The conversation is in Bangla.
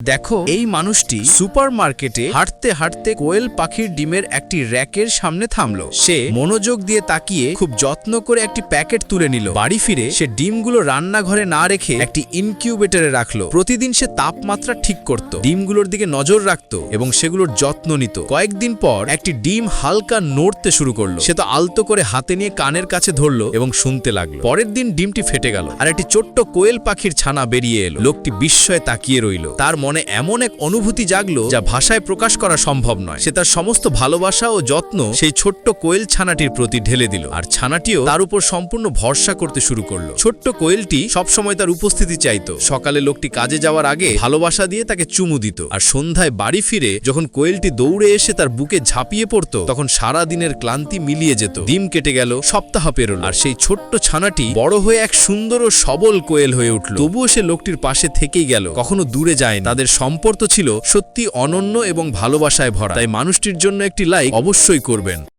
দেখো এই মানুষটি সুপারমার্কেটে হাঁটতে হাঁটতে কোয়েল পাখির ডিমের একটি র‍্যাকের সামনে থামলো। সে মনোযোগ দিয়ে তাকিয়ে খুব যত্ন করে একটি প্যাকেট তুলে নিল। বাড়ি ফিরে সে ডিমগুলো রান্নাঘরে না রেখে একটি ইনকিউবেটরে রাখলো। প্রতিদিন সে তাপমাত্রা ঠিক করত, ডিমগুলোর দিকে নজর রাখত এবং সেগুলোর যত্ন নিত। কয়েকদিন পর একটি ডিম হালকা নড়তে শুরু করলো। সে তো আলতো করে হাতে নিয়ে কানের কাছে ধরলো এবং শুনতে লাগলো। পরের দিন ডিমটি ফেটে গেল আর একটি ছোট্ট কোয়েল পাখির ছানা বেরিয়ে এলো। লোকটি বিস্ময়ে তাকিয়ে রইল। তার মনে এমন এক অনুভূতি জাগলো যা ভাষায় প্রকাশ করা সম্ভব নয়। সে তার সমস্ত ভালোবাসা ও যত্ন সেই ছোট্ট কোয়েল ছানাটির প্রতি ঢেলে দিল, আর ছানাটিও তার উপর সম্পূর্ণ ভরসা করতে শুরু করলো। ছোট্ট কোয়েলটি সবসময় তার উপস্থিতি চাইতো। সকালে লোকটি কাজে যাওয়ার আগে ভালোবাসা দিয়ে তাকে চুমু দিত, আর সন্ধ্যায় বাড়ি ফিরে যখন কোয়েলটি দৌড়ে এসে তার বুকে ঝাঁপিয়ে পড়তো তখন সারা দিনের ক্লান্তি মিলিয়ে যেত। দিন কেটে গেল, সপ্তাহ পেরোল, আর সেই ছোট্ট ছানাটি বড় হয়ে এক সুন্দর ও সবল কোয়েল হয়ে উঠল। তবুও সে লোকটির পাশে থেকেই গেল, কখনো দূরে যায়। তাদের সম্পর্ক ছিল সত্যি অনন্য এবং ভালোবাসায় ভরা। তাই মানুষটির জন্য একটি লাইক অবশ্যই করবেন।